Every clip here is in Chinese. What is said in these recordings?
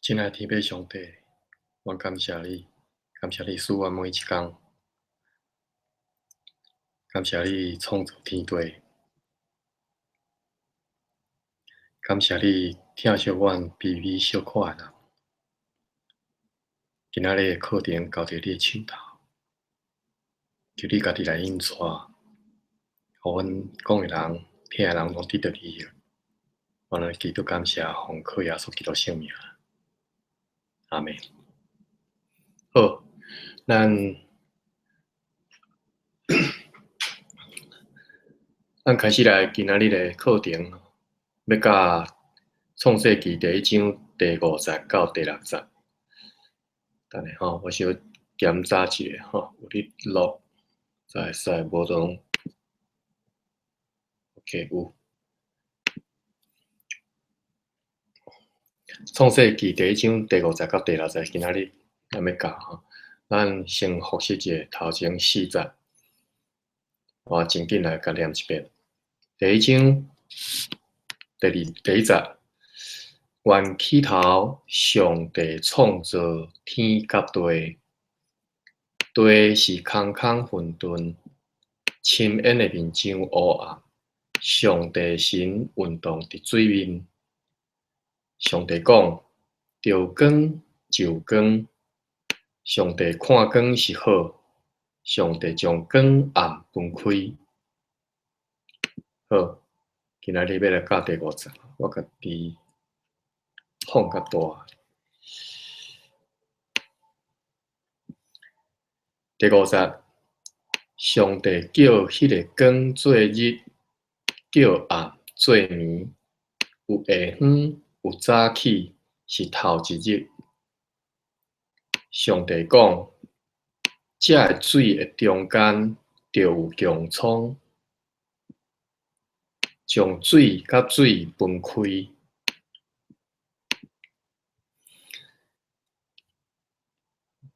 亲爱的天父上帝，我感谢你，感谢你赐我每一天，感谢你创造天地，感谢你疼惜阮卑微小可的人。今仔日的课程交伫你的手头，求你家己来引带，互阮讲的人、听的人拢得到利益。我们基督感谢，奉靠耶稣基督圣名，阿门。好，咱开始来今仔日的课程，要甲创世纪第1章第50到第60。等下吼，我小检查一下吼，有咧录，才会使，无就拢 OK 有。创世纪第1章第50到第60，今仔日咱要教吼。咱先复习一下头前4节，我真紧来甲念一遍。第1章第1节，原起头上帝创造天甲地，地是空空混沌，深渊的面上黑暗。上帝神运动伫水面。上帝讲：着光就光。上帝看光是好。上帝将光暗分开。好，今仔日要来教第5节，我家己放较大。第5节，上帝叫迄个光做日，叫暗做暝。有下昏，有早起，是头一日。上帝讲：这个水的中间，着有穹苍，将水甲水分开。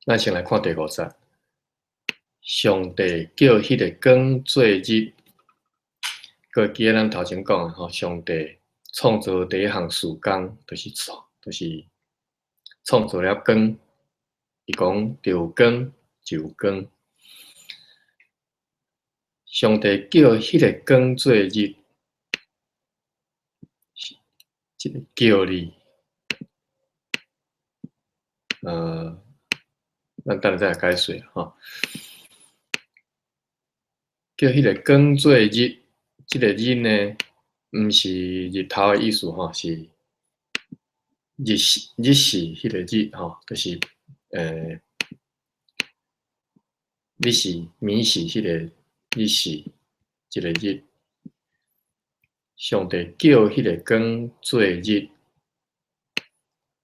咱先来看第5节。上帝叫迄个光做日，搁记得咱头前讲的吼，上帝创造第一项事工，就是创造了光。伊讲着有光就有光。上帝叫迄个光做日，这个叫哩，咱等下再来解释吼。叫迄个光做日，这个日呢，毋是日头的意思吼，是日时迄个日吼，就是日时、暝时迄个日时，这个日。上帝叫迄个光做日，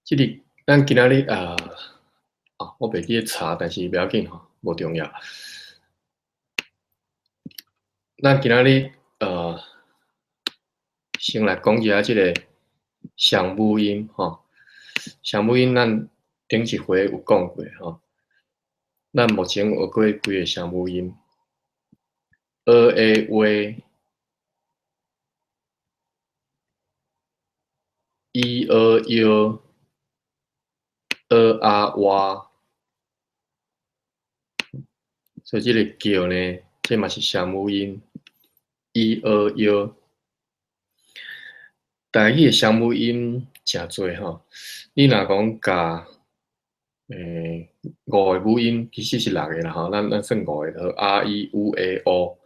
这个咱今仔日我袂记查，但是袂要紧吼，无重要。咱今仔日先来讲一下这个上母音吼。上母音咱顶一回有讲过吼。咱目前学过几个上母音：a a 喂，e a 摇，a a 哇。所以这个叫呢，这嘛是上母音 ，e a 摇。但迄个上母音诚侪吼，你若讲加5个母音，其实是6个啦吼，咱算5个，a i u a o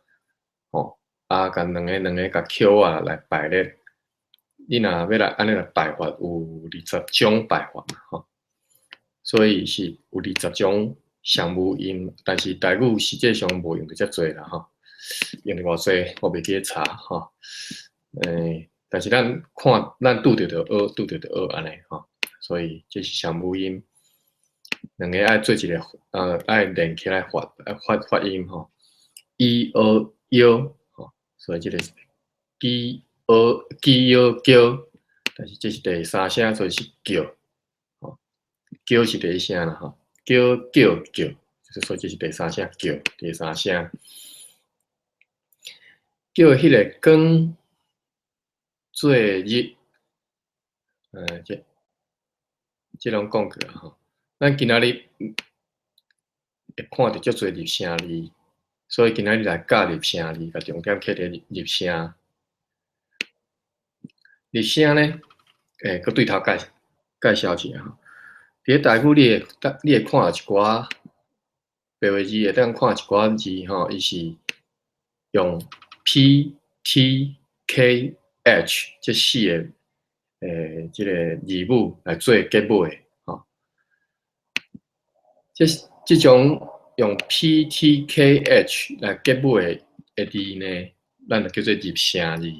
吼，甲两个甲 q 啊来排列。你若要来安尼来排法，有20种排法嘛吼，所以是有20种上母音，但是台语实际上无用到遮侪啦吼，用到偌济我袂记查吼，但是咱看咱拄着就学，拄着就学安尼吼，所以这是上母音，两个爱做一个爱连起来发音吼，e a 摇吼，所以这个 g a 摇叫，但是这是第3声，所以是叫吼，叫是第1声啦吼，叫，所以这是第3声叫，第3声叫迄个光做日，即拢讲过啊吼。咱今仔日会看到足侪入声字，所以今仔日来教入声字，甲重点刻伫入声。入声咧，搁对头介绍一下吼。伫咧台语你会看到一寡白话字，会当看一寡字吼，伊是用 P、T、K、H 这四个即个字母来做结尾吼。即种用 P、T、K、H 来结尾的字呢，咱就叫做入声字。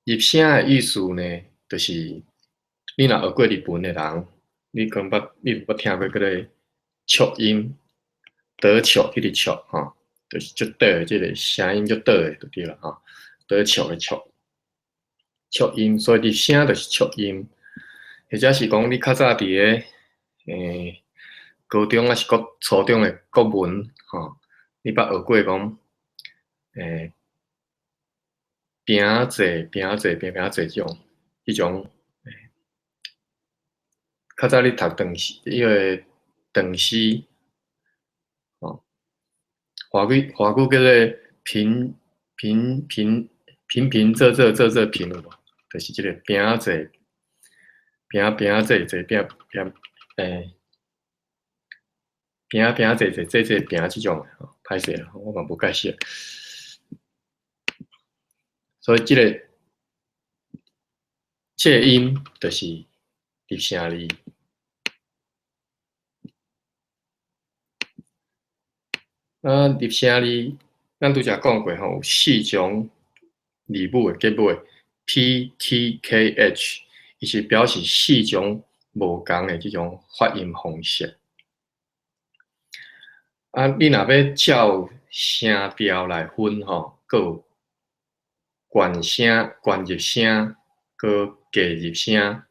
入声的意思呢，就是你若学过日文的人，你可能你有听过迄个促音，得促迄个促吼，就是足短的即个声音足短的就对了吼，得促的促，促音，所以入声就是促音，或者是讲你较早伫咧高中还是初中的国文吼，你捌学过讲平仄平仄平平仄即种较早你读唐诗，迄个唐诗，吼，华语叫做平仄仄平有无？就是即个平仄平仄仄平平仄仄平即种吼，歹势啦，我嘛无解释。所以即个音就是入声字。入声字，咱拄则讲过吼，有四种字母的结尾 ，P、T、K、H， 伊是表示四种无共的即种发音方式。你若要照声调来分吼，佫有悬声、悬入声，佫低入声，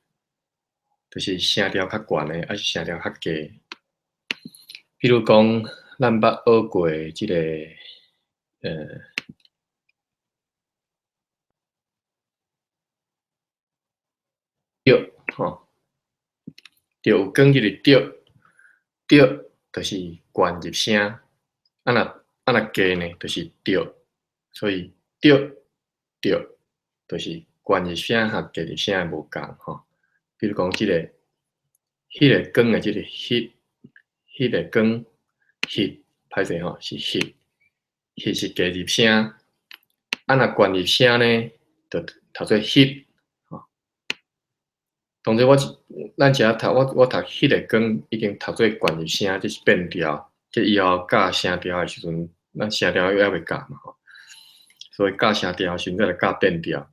就是声调较悬的，还是声调较低。比如讲，咱捌学过即个着吼，着有讲即个着，着就是悬入声，若低呢，就是着，所以着就是悬入声和低入声的无共吼。比如讲即个，迄个光的即个迄个光迄，歹势吼是迄是低入声，若悬入声呢，就读做迄吼。当然咱遮读我读迄个光已经读做悬入声，这是变调。这以后教声调的时阵，咱声调还袂教嘛吼，所以教声调的时阵，再来教变调。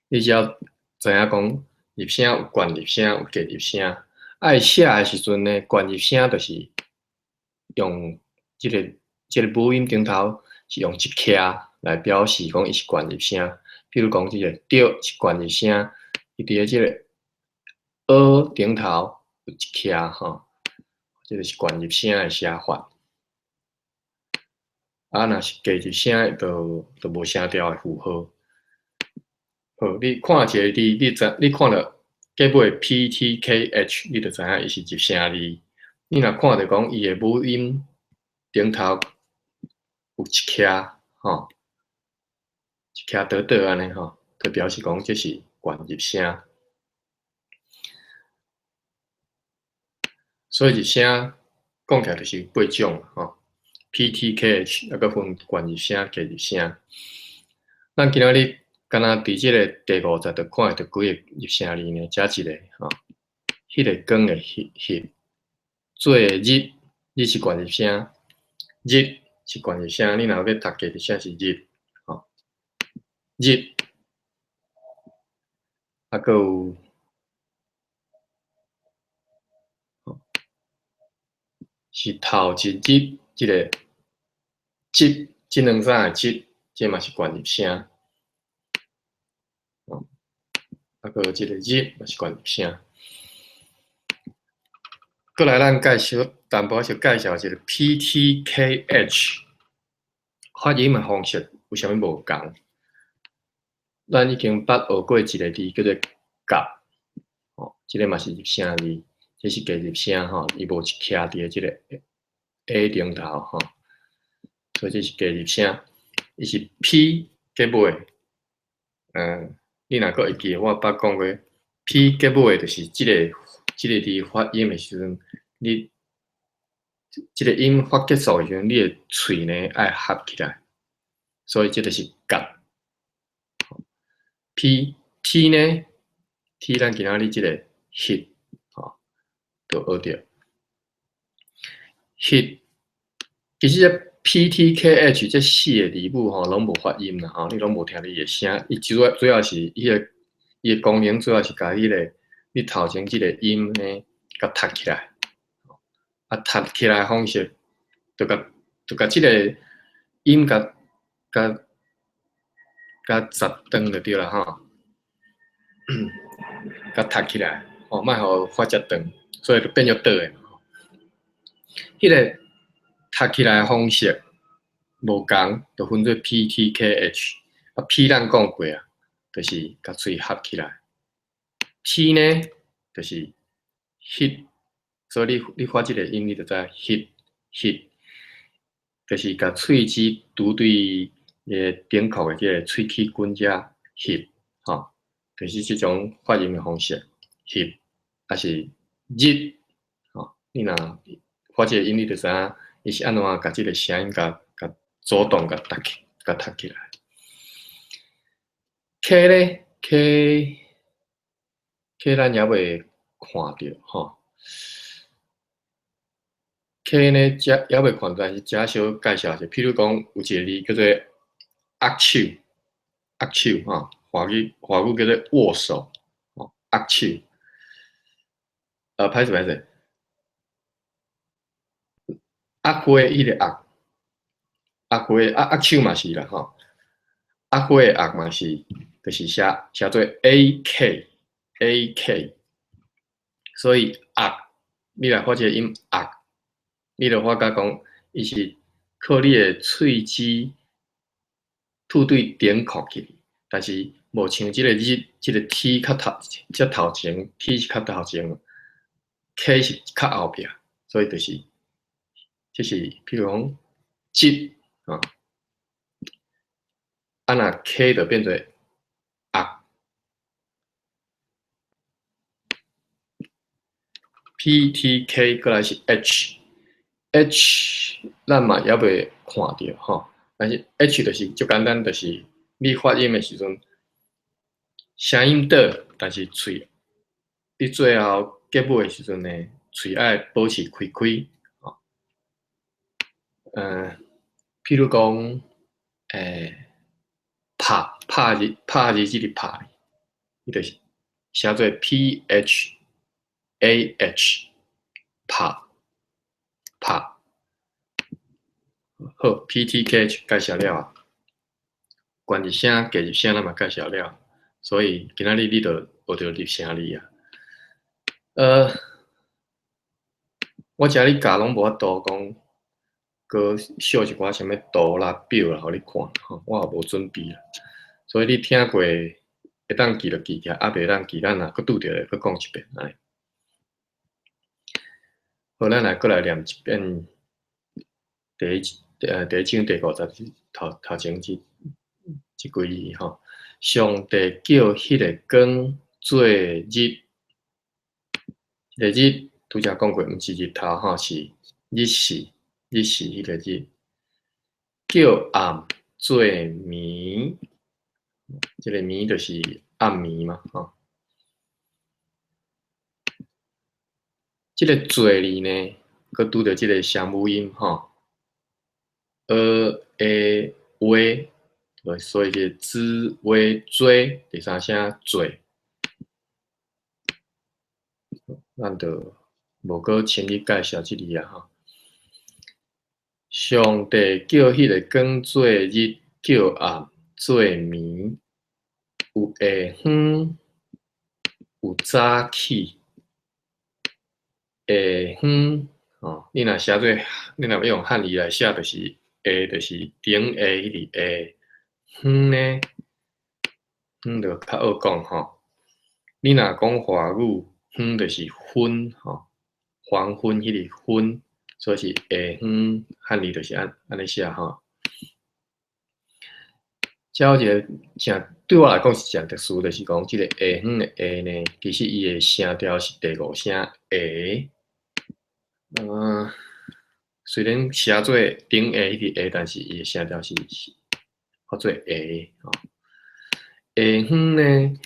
你只要知影讲入声有悬入声，有低入声。爱写的时阵呢，悬入声就是用即个母音顶头是用一卡来表示讲伊是悬入声。比如讲即个着是悬入声，伊伫咧即个顶头有一卡吼，即个是悬入声的写法。若是低入声，就无声调的符号。好，你看一个字，你看到结尾 P、T、K、H， 你就知影伊是入声字。你若看到讲伊的母音顶头有一卡吼，一卡倒倒安尼吼，就表示讲这是悬入声。所以入声讲起来就是8种吼 ，P、T、K、H， 还佫分悬入声、低入声。咱今仔日敢若伫即个第50就看到几个入声字呢？遮一个吼，迄个光的迄，做日是悬入声，日是悬入声。你若要读低入声是日吼，日，佫有是头一日即个即两三个即，这嘛是悬入声。佫有即个日嘛是悬入声。过来，咱介绍淡薄仔介绍一个 P、T、K、H 发音的方式有啥物无共？咱已经捌学过一个字叫做甲，哦，即个嘛是入声字，这是加入声吼，伊无徛伫即个 A 顶头吼，所以这是加入声，伊是 P 结尾，你若阁会记，我捌讲过 ，P 结尾就是即个字发音的时阵，你即个音发结束的时阵，你的喙呢爱合起来，所以即个是甲。T 呢 ？T 咱今仔日即个 hit 吼，都学着 hit。其实这 PTKH 这四个字母吼，拢无发音啦吼，你拢无听你的声，伊主要是伊的功能主要是甲迄个你头前即个音呢，甲读起来，啊读起来方式，就甲即个音甲十断就对啦吼。甲读起来，哦，莫互发遮长，所以就变做倒诶。迄个读起来方式无共，就分做 PTKH。啊 P 咱讲过啊，就是甲喙合起来。T 呢，就是 hit， 所以你发即个音，你就知 hit， 就是甲喙齿拄对顶壳诶即个喙齿根遮 hit， 吼。就是即种发音的方式 ，hit， 还是 日，吼，你若发即个音，你就知影伊是安怎甲即个声音甲主动甲读起来。K 咧 ，K 咱也未看着吼。K 呢，也未看到，但是遮小介绍一下，譬如讲有一个字叫做握手，握手吼，华语叫做握手，哦，握手。歹势，握花迄个握，握花握手嘛是啦吼，握花的握嘛是，就是写做 AK，所以握，你来发这个音握，你就发觉讲，伊是靠你的喙齿吐对点壳去，但是无像即个日，即个 T 较头前 ，T 是较头前 ，K 是较后壁，所以就是即是譬如讲节啊，啊那 K 就变做握 ，PTK 过来是 H 咱嘛也未看到吼，但是 H 就是就简单，就是你发音的时阵，声音倒，但是喙，你最后结尾的时阵呢，喙爱保持开，吼，譬如讲，拍字即个拍，伊就是写做 PHAH，拍。好 ，PTKH 介绍了啊，关日声、隔日声咱嘛介绍了，所以今仔日你就学着入声字啊。我遮你教拢无法度讲，搁秀一寡啥物图啦、表啦，互你看吼，我也无准备啦。所以你听过会当记就记起来，啊袂当记，咱若搁拄着咧，搁讲一遍来。好，咱来念一遍第一章第50头前即几字吼。上帝叫迄个光做日，迄个日拄则讲过，毋是日头吼，是日时迄个日。叫暗做暝，即个暝就是暗暝嘛吼。即个做字呢，佮拄着即个声母音吼，所以是子做第三声做，咱就无搁深入介绍即字啊吼。上帝叫迄个光做日，叫暗做暝，有下昏，有早起。下昏哦，你若写做，你若要用汉语来写，就是下就是顶下迄个下，昏呢，就较好讲吼。你若讲华语，就是昏吼，黄昏迄个昏，所以是下昏，汉字就是安尼写吼。遮有一个正对我来讲是正特殊，就是讲即个下昏的下呢，其实伊的声调是第五声下。虽然写做顶下迄个下，但是伊的声调是发做下吼。下昏呢，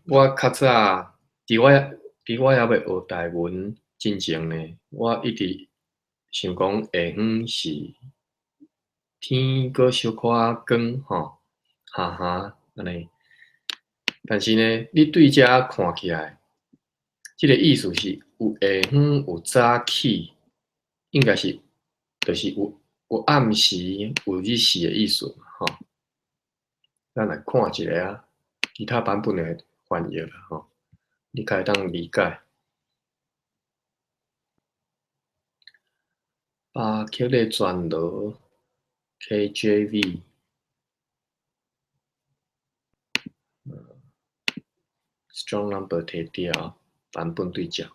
我较早伫我还未学台文之前呢，我一直想讲下昏是天阁小可仔光吼，哈哈安尼。但是呢，你对遮看起来，即个意思是有下昏有早起，应该是就是有暗时有日时的意思嘛吼。咱来看一下啊，其他版本的翻译啦吼，你可以当理解。巴克的转罗 KJV， strong number 摕掉版本对照。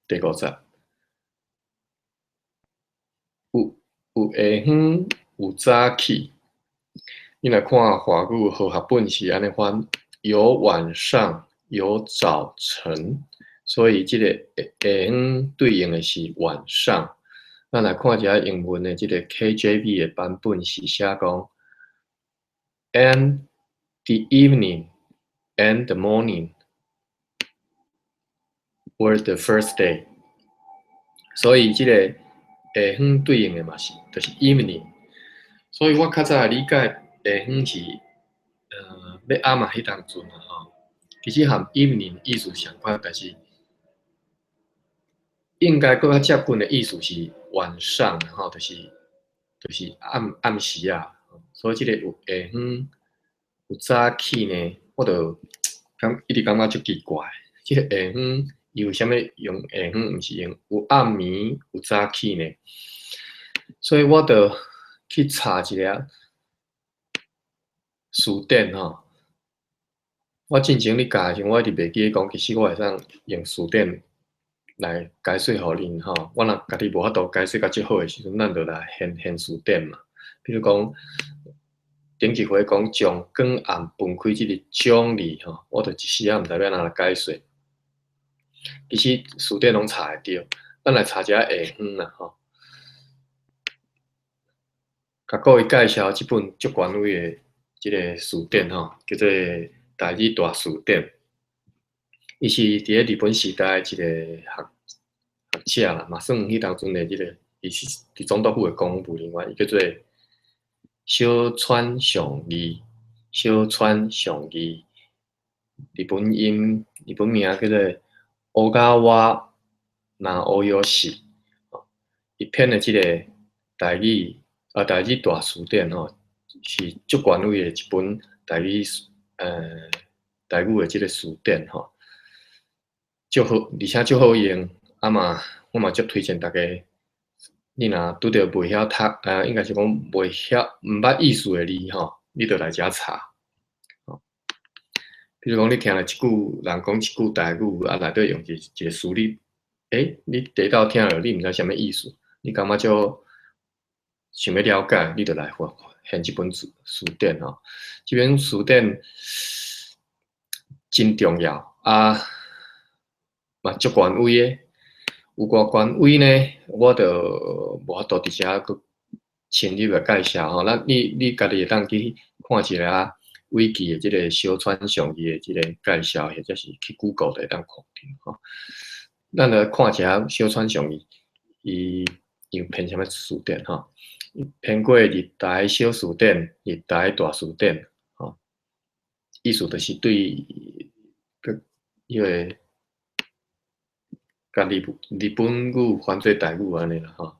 第五节，有下昏，有早起。你来看华语和合本是安尼翻，有晚上，有早晨，所以这个下昏对应的是晚上。咱来看一下英文的这个 KJV 的版本是写讲 ，and the evening and the morning were the first day。所以这个下昏对应的嘛是，就是 evening。所以我较早理解下昏是要暗嘛迄当阵啊吼，其实含 evening 意思相款，但是应该更较接近的意思是晚上吼，就是暗时啊。所以即个有下昏有早起呢，我就一直感觉足奇怪。即个下昏伊为虾米用下昏，毋是用有暗暝有早起呢？所以我就去查一下词典吼。我进前咧教的时候，我一直袂记讲，其实我会使用词典来解说互恁吼。我若家己无法度解说甲足好诶时阵，咱就来现词典嘛。比如讲，顶一回讲将光暗分开即个将字吼，我就一时仔毋知要安怎解说。其实词典拢查会着，咱来查一下下昏啦吼。甲各位介绍即本足权威诶即个词典吼，叫做台语大词典。伊是伫咧日本时代一个学者啦，嘛算迄当阵的即个，伊是伫总督府的公务人员，伊叫做小川尚义。小川尚义，日本名叫做小川直友氏。伊编的即个台语大词典吼，是足权威的一本台语的即个词典吼。足好，而且足好用，我嘛足推荐大家。你若拄着袂晓读，应该是讲袂晓、毋捌意思的字吼，你着来遮查。比如讲，你听了一句人讲一句台语，内底用一个词你你第一道听了，你毋知啥物意思，你感觉就想要了解，你着来现即本词典吼。即本词典真重要嘛足权威诶，有偌权威呢，我就无法度伫遮佫深入来介绍吼。你家己会当去看一下Wiki 诶即个小川尚义诶即个介绍，或者是去 Google 就会当看着吼。咱来看一下小川尚义，伊有编啥物词典吼？编过日台小词典、日台大词典吼，意思就是对迄个。甲日本语翻做台语安尼啦吼。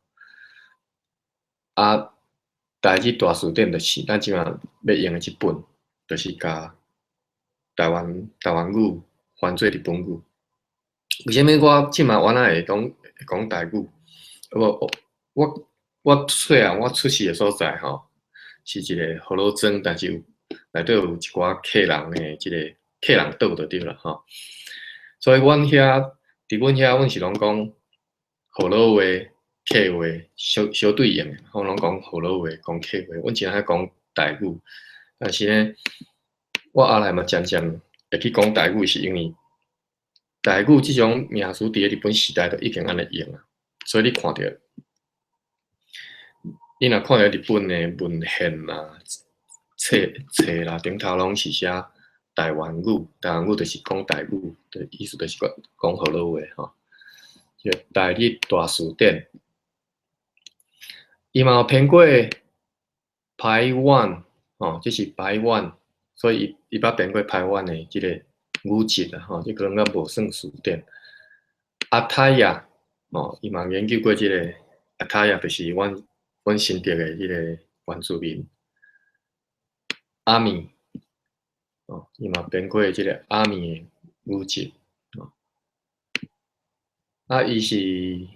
台语大词典就是咱即马要用的即本，就是甲台湾语翻做日本语。为虾米我即马原来会讲台语？我虽然我出世的所在吼，是一个葫芦庄，但是内底有一寡客人的即个客人岛就对啦吼。所以阮遐伫阮遐，阮是拢讲葫芦话、客话相对应的，我拢讲葫芦话、讲客话。阮真爱讲台语，但是呢，我后来嘛渐渐会去讲台语，是因为台语即种名词伫日本时代都已经安尼用啊，所以你看到。你若看到日本的文献啦、册啦，顶头拢是写台湾语，台湾语就是讲台语的意思，就是讲葫芦话吼。即个大日大词典，伊嘛有编过台湾吼，这是台湾，所以伊捌编过台湾的即个语籍啦吼，即个应该无算词典。阿泰亚哦，伊嘛研究过即个阿泰亚，就是阮新竹的迄个原住民阿米哦，伊嘛编过即个阿米的语籍哦。啊，伊是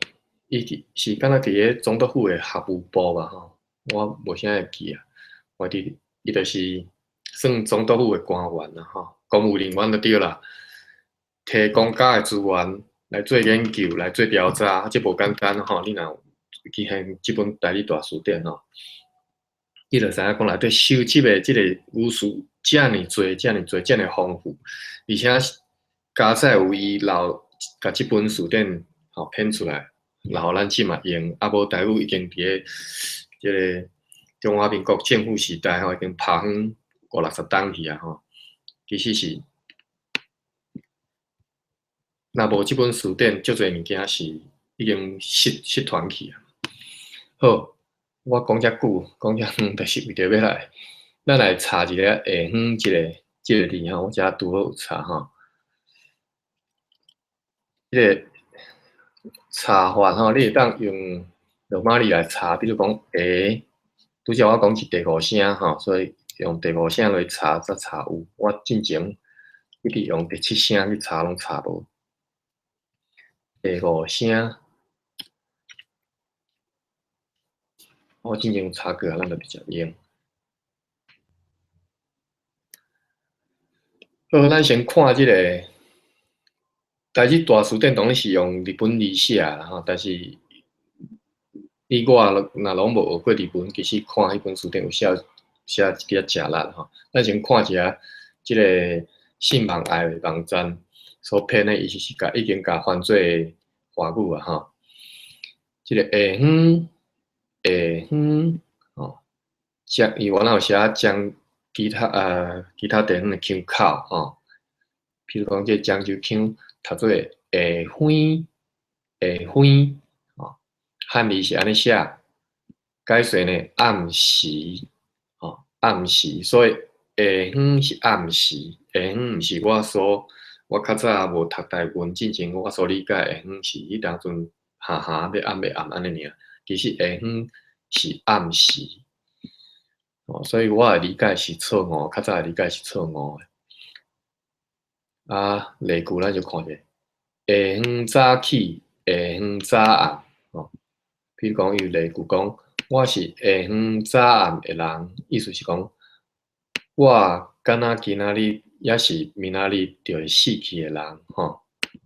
敢若伫咧总督府的学务部吧吼，我无啥会记啊。我伫伊就是算总督府的官员啦吼，公务人员就对啦，摕公家的资源来做研究、来做调查，这无简单吼。你若去现即本大日大词典吼，你就知影讲内底收集的即个语词遮尔多、遮尔多、遮尔丰富，而且加载有伊老甲即本词典吼编出来，然后咱即嘛用。啊无台语已经伫咧即个中华民国政府时代吼，已经拍远50-60档去啊吼。其实是，若无即本词典，足侪物件是已经失传去啊。好，我讲遮久，讲遮远，就是为着要来，咱来查一个下远即个字吼，我遮拄好有查吼。即个查法吼，你会当用罗马字来查，比如讲拄则我讲是第五声吼，所以用第五声来查才查有。我进前一直用第七声去查，拢查无。第五声，我进前有查过啊，咱就直接用。好，咱先看即个台日大词典，当然是用日本字写啦吼，但是你我若拢无学过日文，其实看迄本词典有写一啲正力吼。咱先看一下即个信网爱的网站所编的，伊是已经翻做华语啊吼。即个下远吼，伊原来有写将其他地方的腔口吼，譬如讲即漳州腔读做下远吼，汉字是安尼写，解说呢暗时吼，暗时，所以下远是暗时，下远毋是我较早无读台文之前，我所理解下远是迄当阵下要暗安尼尔，其实下远是暗时。哦，所以我的理解是错误，较早的理解是错误的。啊，例句咱就看者，下远早起，下远早暗。哦，比如讲有例句讲，我是下远早暗的人，意思是讲，我敢若今仔日也是明仔日就会死去的人，吼，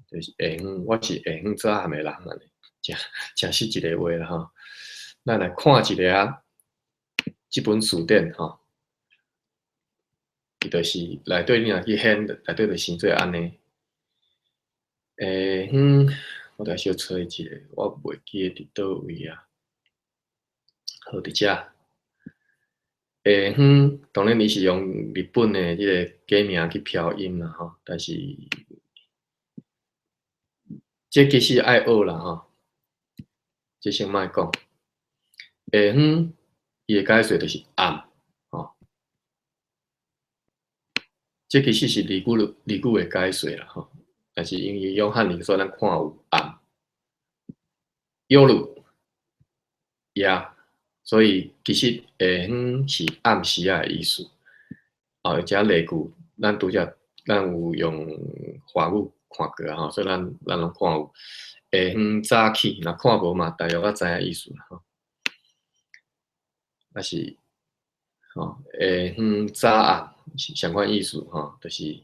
就是下远，我是下远早暗的人安尼，真是一个话啦吼。咱来看一个啊，即本词典吼。伊就是内底你若去显，内底就生做安尼。我来小找一个，我袂记伫倒位啊。好，伫遮。下远，当然伊是用日本的即个假名去标音啦吼，但是这其实爱学啦吼，这先莫讲。下远，伊的解说就是暗。这其实是字句的解说啦吼，但是因为用汉字，所以咱看有暗、夜、所以其实下远是暗时啊的意思。哦，而且例句咱拄则咱有用华语看过啊，吼，所以咱拢看有下昏早起，若看无嘛，大约仔知影意思啦，吼，啊是吼下昏早暗是相款意思吼，就是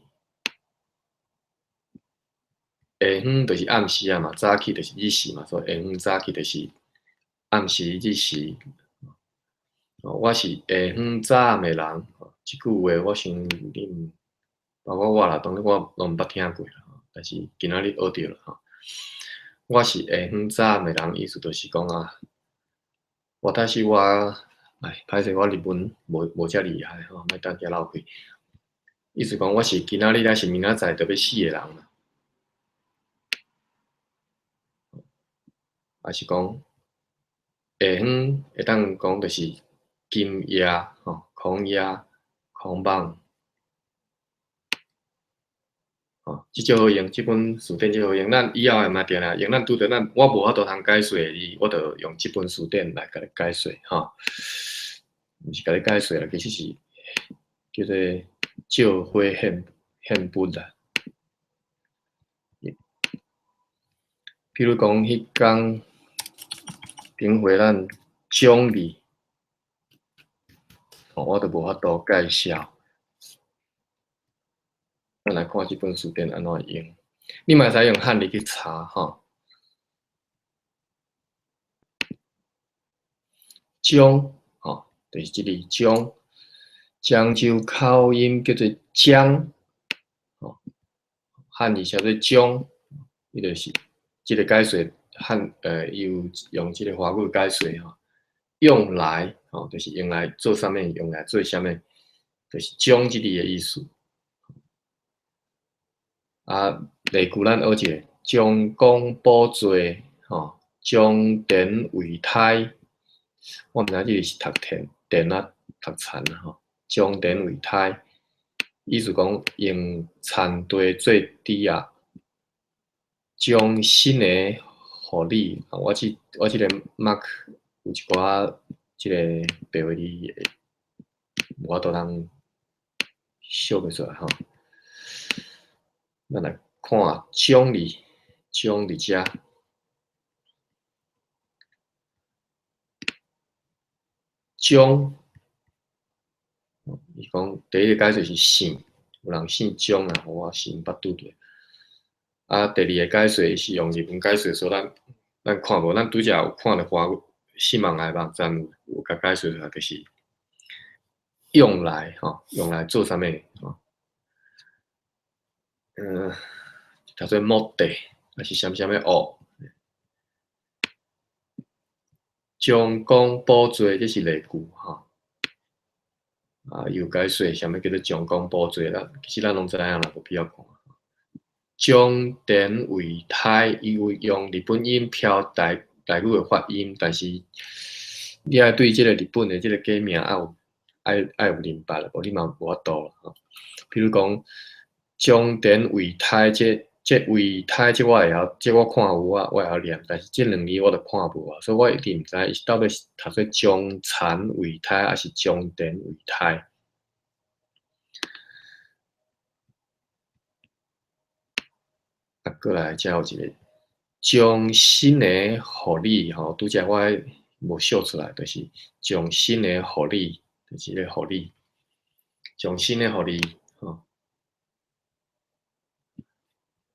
下昏就是暗时啊嘛，早起就是日时嘛，所以下昏早起就是暗时日时。我是下昏早暗的人，即句话我想恁包括我啦，当然我拢毋捌听过啦，但是今仔日学着了吼。我是下昏早暗的人，意思就是讲啊，但是我歹势，我日文无遮厉害吼，莫等遮漏气。意思讲我是今仔日还是明仔载就要死的人啦，还是讲下昏会当讲就是金夜吼，空夜、空梦。哦，即少好用，即本词典即好用。咱以后会嘛定定用，咱拄着我无法度通解说的字，我着用即本词典来甲你解说吼。毋是甲你解说啦，其实是叫做照花献笔啦。比如讲，迄工顶回咱奖励，我着无法度介绍。咱来看即本词典安怎用。你嘛使用汉字去查吼。江吼，就是即个江，漳州口音叫做江，吼，汉字写做江，伊就是即个解说伊有用即个华语解说吼，用来吼，就是用来做啥物，用来做啥物，就是江即字的意思。啊，例句咱学一个，将功补罪吼，将典为胎。我毋知即个是读电啊，读田啊吼，将典为胎，意思讲用田地做猪啊，将新的互你。我即个 mark 有一寡即个白话字，我都通写袂出来吼。咱来看奖励，奖励遮。姜，伊讲第一个解释是姓，有人姓姜啊，我姓捌拄着。啊，第二个解释是用日文解释，所以咱看无，咱拄则有看着华语新闻内网站有甲解释出来，就是用来吼，用来做啥物吼？叫做目的，还是啥物学？将功补罪，这是例句吼。啊，有解说啥物叫做将功补罪啦？其实咱拢知影啦，无必要讲。将典为胎，伊有用日本音飘台语的发音，但是你爱对即个日本的即个假名爱有认捌啦，无你嘛无法度啦吼。比如讲将典为胎，即为胎，即我会晓，即我看有我会晓念，但是即两字我都看无啊，所以我一定毋知伊是到底是读做将残为胎，还是将典为胎。啊，过来才有一个将新的互你吼，拄则我无秀出来，就是将新的互你，就是咧互你，将新的互你吼，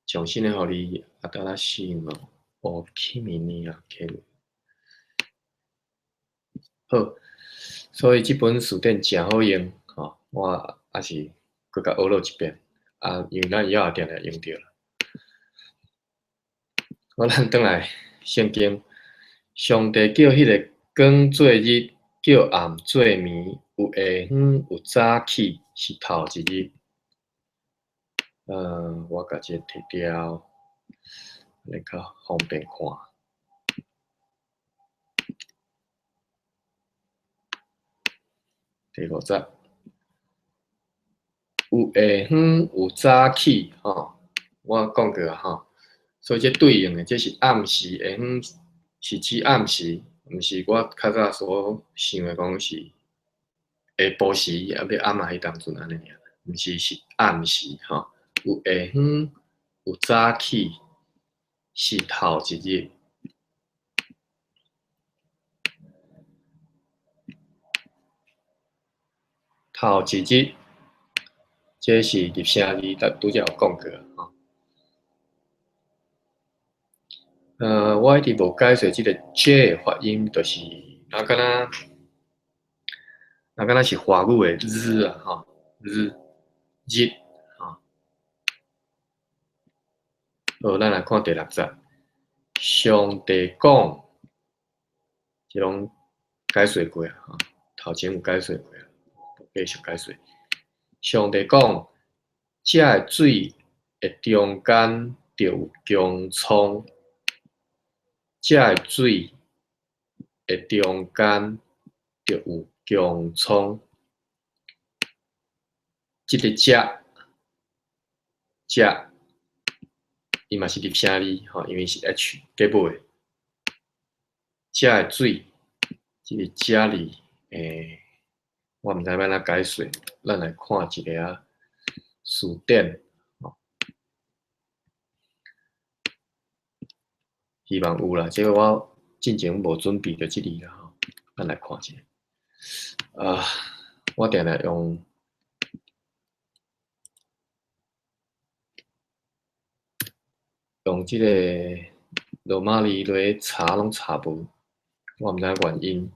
将新的互你，新しいのを君にあげる。好，所以即本词典真好用吼，我也是搁甲学了一遍，啊，因为咱以后定定用着啦。好，咱转来圣经，上帝叫迄个光做日，叫暗做暝，有下昏，有早起，是头一日。我甲这摕掉，来较方便看。第五节，有下昏，有早起，吼，我讲过啊，吼。所以这对应的，这是暗时，下昏是指暗时，毋是我较早所想的讲是下晡时，啊要暗啊迄当阵安尼尔，毋是暗时吼。有下远，有早起，是头一日。头一日，这是入声字，拄则有讲过啊。我一直无解释这个 J 的发音，就是敢若是华语的日啊，吼日啊。好，咱来看第6节。上帝讲，这拢解说过啊，头前有解说过啊，继续解说。上帝讲，这个水的中间就有姜葱，这个水的中间就有姜葱。这个这伊嘛是入声字吼，因为是 H 结尾。这个水，这个这字，我毋知要安怎解说，咱来看一个啊词典。希望有啦，这个我之前无准备着即字啦吼，咱来看一下。我定定用即个罗马字落查拢查无，我毋知原因。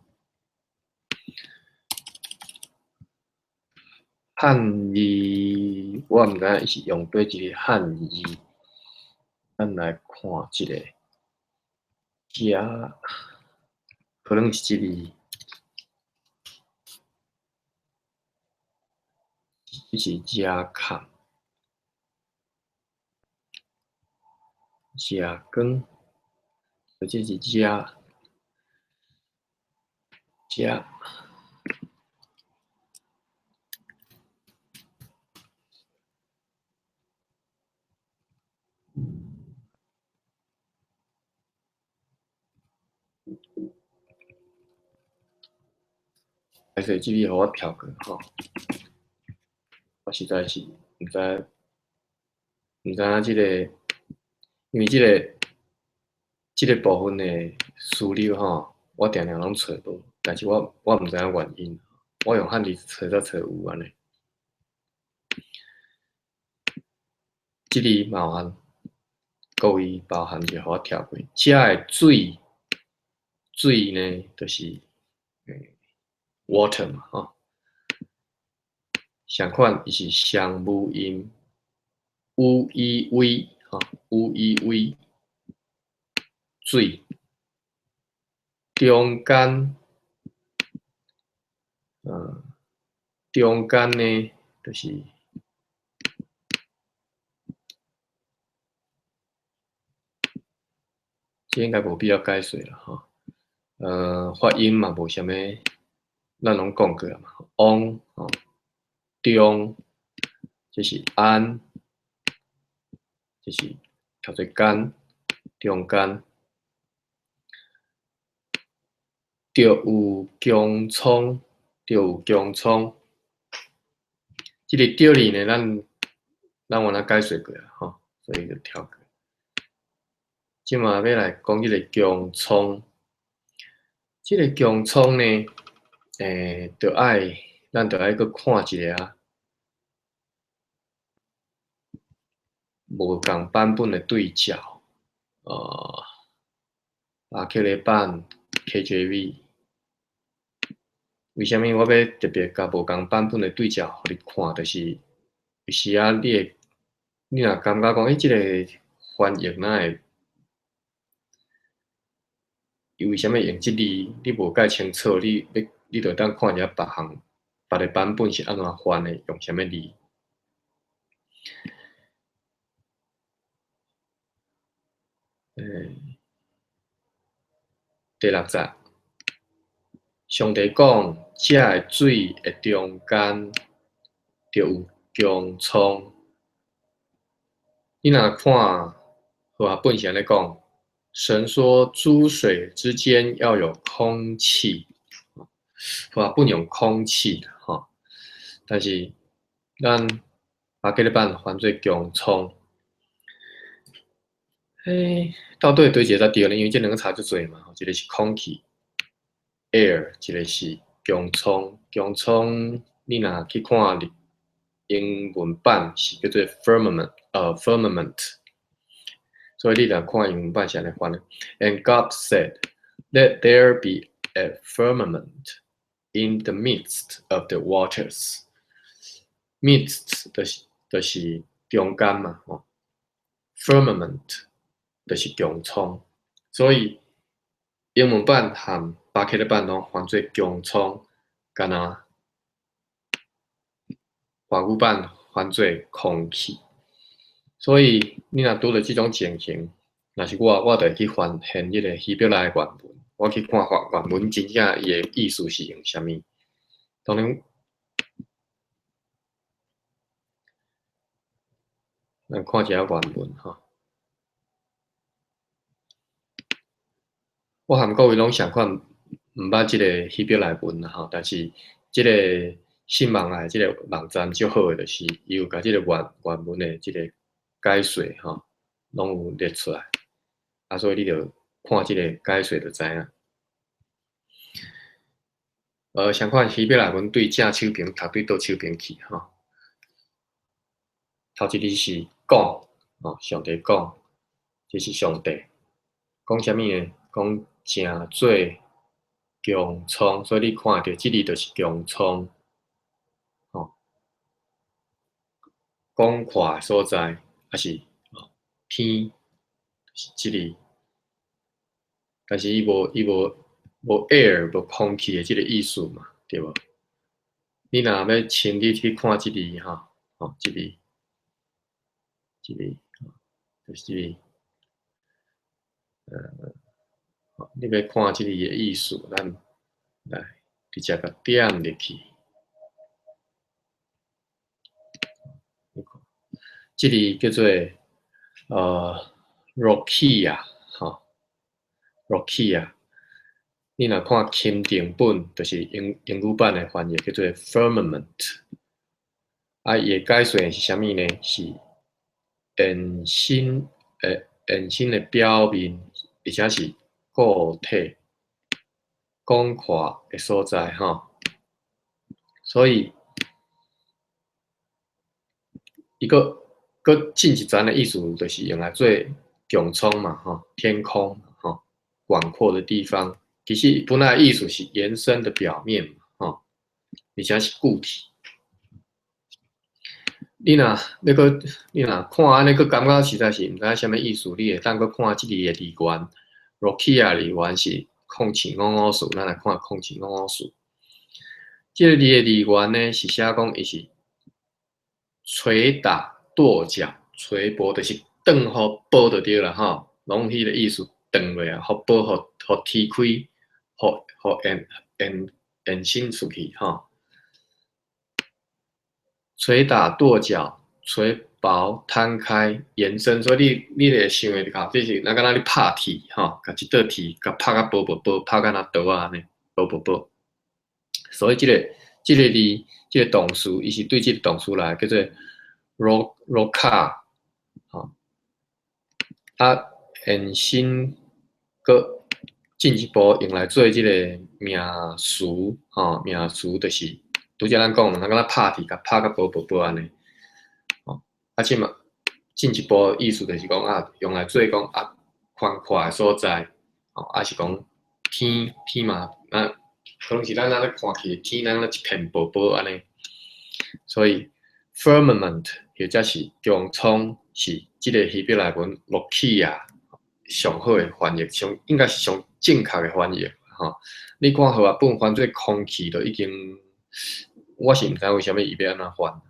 汉字我毋知伊是用对一个汉字，咱来看一个。加可能是这字，这是加康、加光，这是加。还是这里互我跳过吼，我实在是毋知影即个，因为即个部分的资料吼，我定定拢找无，但是我毋知影原因，我用汉字找才找有安尼。即字麻烦各位包涵者，互我跳过。遮的水呢，就是water 嘛吼。相款伊是双母音 u-i-v 吼 u-i-v 水中间中间呢就是这应该无必要解说啦吼。发音嘛无啥物，咱拢讲过啊嘛。on 吼中，这是安，这是读做间，中间。就有姜葱，这个钓字呢，咱有哪解说过啊？吼，所以就跳过。即嘛要来讲这个姜葱，这个姜葱呢，咱着爱去看一下啊，无共版本的对照，阿克雷版 KJV。为虾米我要特别甲无共版本的对照互你看？就是有时啊，你若感觉讲，即个翻译哪会？伊为虾米用即字？你无解清楚，你着当看一下别个版本是安怎翻的，用虾米字？第6节，上帝讲：遮个水的中间就有姜葱。你若看和合本是安尼讲，神说诸水之间要有空气，和合本用空气吼，但是咱巴克勒板犯做强冲。到底对一个才对呢？因为这两个差足多嘛，一个是空气 （air），一个是强冲。强冲，你若去看英文版是叫做 firmament，所以你若看英文版是安尼翻的。And God said, "Let there be a firmament in the midst of the waters." midst 就是中间嘛，firmament 就是强冲，所以英文版和巴克的版拢翻做强冲，干那华语版翻做空气。所以你若拄着即种情形，若是我就会去翻现迄个希伯来原文，我去看原文真正伊的意思是用啥物。当然，咱看一下原文哈。我含各位拢相款毋捌即个希伯来文啦吼，但是即个信网来即个网站足好诶，就是伊有甲即个原文诶即个解说吼，拢有列出来，所以你着看即个解说就知影。相款希伯来文对正手边读对倒手边去吼。头一字是讲，上帝讲，这是上帝讲啥物呢？讲正做强创，所以你看到即字就是强创，广阔所在，还是天，是即字。但是伊无 air 无空气的即个意思嘛，对无？你若要亲自去看即字即字，就是即字。你要看即个的意思，咱来直接甲点入去。即个叫做rocky 啊，rocky 啊。你若看钦定本，就是英语版的翻译叫做 firmament。伊的解说是啥物呢？是圆心的表面，而且是固体、广阔的所在所以伊个进一层的意思，就是用来做强冲嘛天空广阔的地方。其实本来意思是延伸的表面嘛而且是固体。你若看安尼，佮感觉实在是毋知啥物意思，你会当佮看即字的字源 ，Rocky 字源是空气五五数，咱来看空气五五数。即个字的字源呢是写讲伊是捶打跺脚，捶跛就是转互跛就对啦拢迄个意思，转落啊，互跛互踢开，互延伸出去捶打跺脚，捶薄摊开延伸，所以你会想的这是那敢若你拍铁甲一块铁甲拍甲薄，拍甲那刀啊安尼，薄。所以即个字，即个动词，伊是对即个动词来叫做 roca 延伸个进一步用来做即个名词名词就是拄则咱讲，咱敢若拍铁甲拍甲薄安尼即嘛进一步意思就是讲用来做讲宽阔的所在是讲天嘛可能是咱咧看起天咱咧一片薄安尼，所以 firmament 或者是强冲是即个希伯来文 rokia 上好的翻译，应该是上正确的翻译你看和合本翻做空气就已经，我是毋知为虾米伊要安怎翻，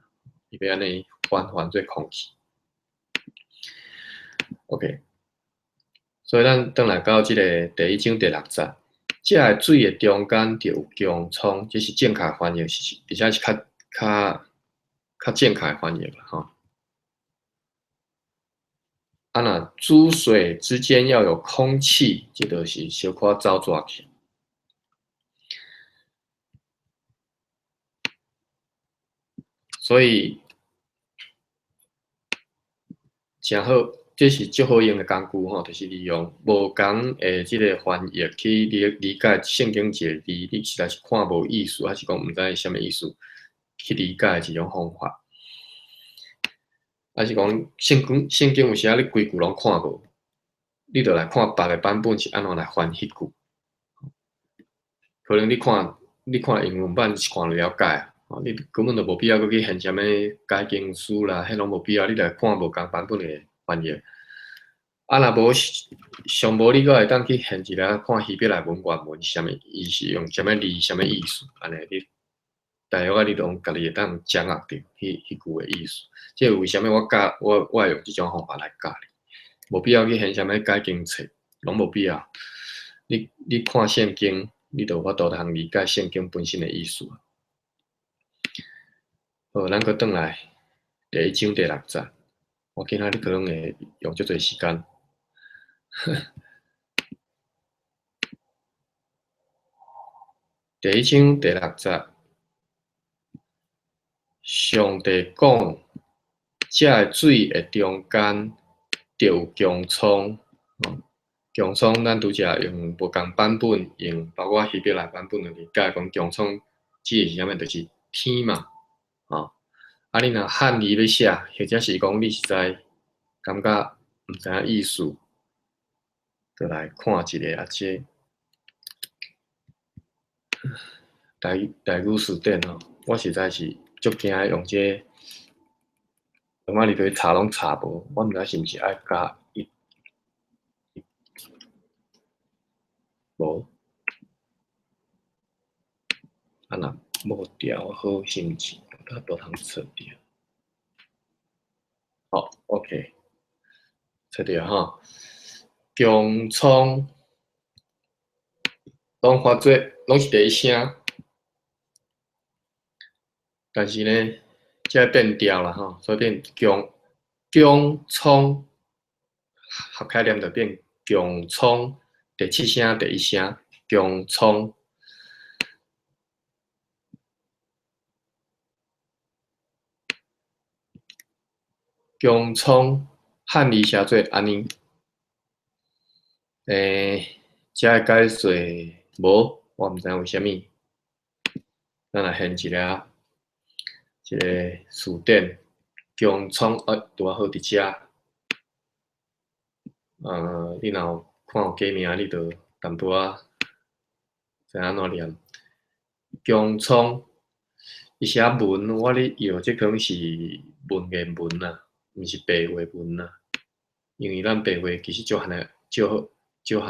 伊要安尼翻做空气。OK， 所以咱转来到即个第一章第6节。即个水的中间就有强冲，这是正确翻译，而且是较正确翻译啦若珠水之间要有空气，这就是小可走抓去。所以真好，这是足好用的工具吼，就是利用无共诶即个翻译去理解圣经一个字，你实在是看无意思，还是讲毋知啥物意思，去理解一种方法。还是讲圣经有时啊，你规句拢看无，你着来看别个版本是安怎来翻迄句。可能你看英文版是看了解啊，你根本就无必要搁去现啥物解经书啦，迄拢无必要，你来看无共版本的翻译。啊，若无上无你搁会当去现一个看希伯来文原文是啥物意思，用啥物字啥物意思，安尼你大约啊你拢家己会当掌握着迄句的意思。即为虾米我会用即种方法来教你，无必要去现啥物解经册，拢无必要。你看圣经，你就有法度通理解圣经本身的意思。好，咱搁转来第1章第6节，我今仔日可能会用足侪时间。第1章第6节，上帝讲，这个水的中间就有姜葱。姜葱咱拄则用无共版本，用包括希伯来版本的理解，讲姜葱指的是啥物？就是天嘛，啊，你若汉字要写，或者是讲你实在感觉毋知影意思，就来看一个啊，这台语词典吼，我实在是足惊用这个，感觉你对查拢查无，我毋知是毋是爱加无，啊若无调好心情，它都通测掉。好 ，OK， 测掉哈。姜葱拢发做拢是第一声，但是呢，这变调了哈，所以变姜葱，合开念就变姜葱，第7声第1声姜葱。姜葱汉字写做安尼，这个解说无，我毋知为虾米。咱来现一个词典，姜葱拄啊好伫遮。你若看有假名，你就淡薄仔知安怎念。姜葱，伊写文，我咧用即可能是文言文啦，毋是白话文啦。因为咱白话其实少汉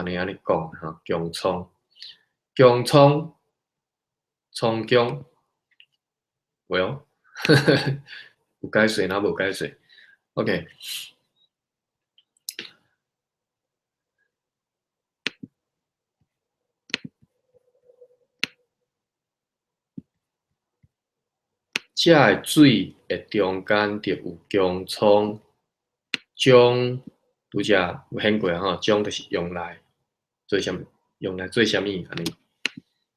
诶安尼讲吼，姜葱，葱姜，well 有解说若无解说 ，OK。这个水的中间就有姜葱，姜拄则有显过吼，姜就是用来做啥物？用来做啥物？安尼，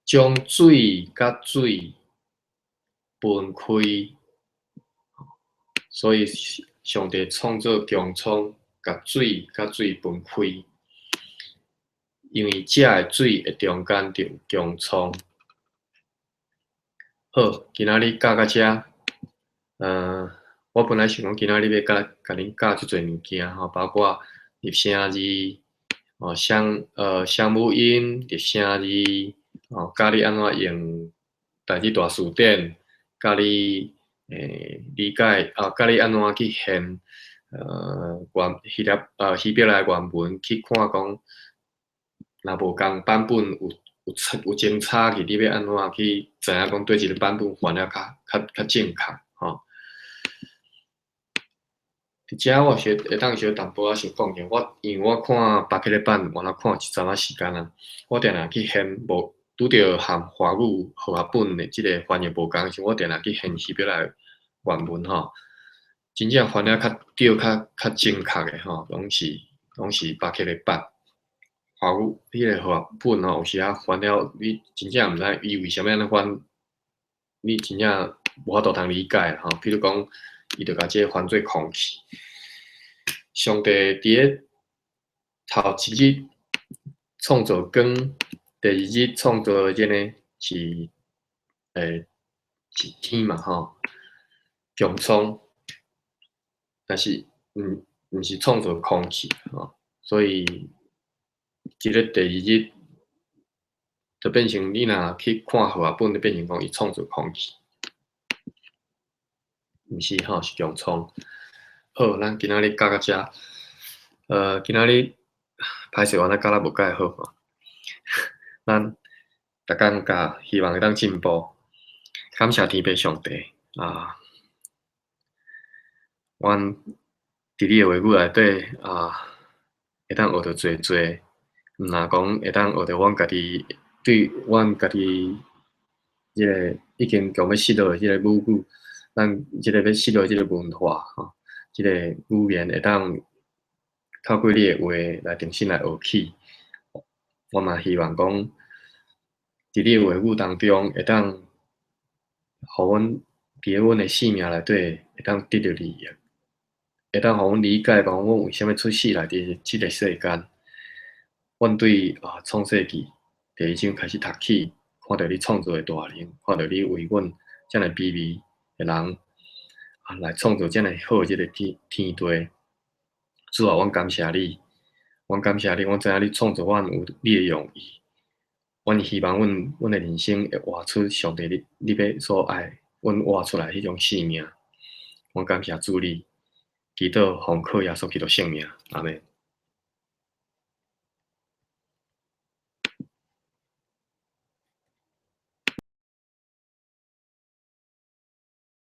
将水甲水分开，所以上帝创造姜葱，甲水分开，因为这个水的中间就有姜葱。好，今仔日教到遮。我本来想讲今仔日要甲恁教即侪物件吼，包括入声字，声母音、入声字，教你安怎用台语大词典，教你理解教你安怎去现希伯来原文去看讲，若无共版本有精差去，你要安怎去知影讲对一个版本翻了较正确吼。伫遮我会当小淡薄仔先讲者，因为我看别个个版，我若看一阵仔时间啊，我定定去现无拄着含华语和本的即个翻译无共时，我定定去现希伯来原文吼，真正翻了较正确的吼，拢是别个个版。华语迄个和本吼，有时啊翻了，你真正毋知伊为虾米安尼翻，你真正无法度通理解吼。比如讲，伊就甲即个翻做空气，上帝伫咧头一日创造光，第二日创造的即个是是天嘛吼，穹苍，但是毋是创造空气吼，所以即个第二日就变成你若去看绘本，就变成讲伊创造空气，毋是吼是穹苍。好，咱今仔日教到遮，今仔日歹势，我咱教得无介好吼，咱逐工教，希望会当进步。感谢天父上帝啊！阮伫你诶话语内底会当学着侪侪，毋若讲会当学着阮家己对阮家己即个已经强要失落诶即个母语，咱即个要失落诶即个文化吼，即个语言会当透过你诶话来重新来学起。我嘛希望讲，伫你诶话语当中会当互阮伫咧阮诶生命内底会当得到利益。会当互阮理解，讲阮为虾米出世来伫即个世间。阮对创世纪第一章开始读起，看到你创造诶大能，看到你为阮遮尔卑微诶人来创造遮尔好诶即个天地。主啊，阮感谢你，阮感谢你，阮知影你创造阮有你诶用意。阮希望阮诶人生会活出上帝你要所爱阮活出来迄种生命。阮感谢主你。祈祷奉靠耶稣基督圣名，阿门。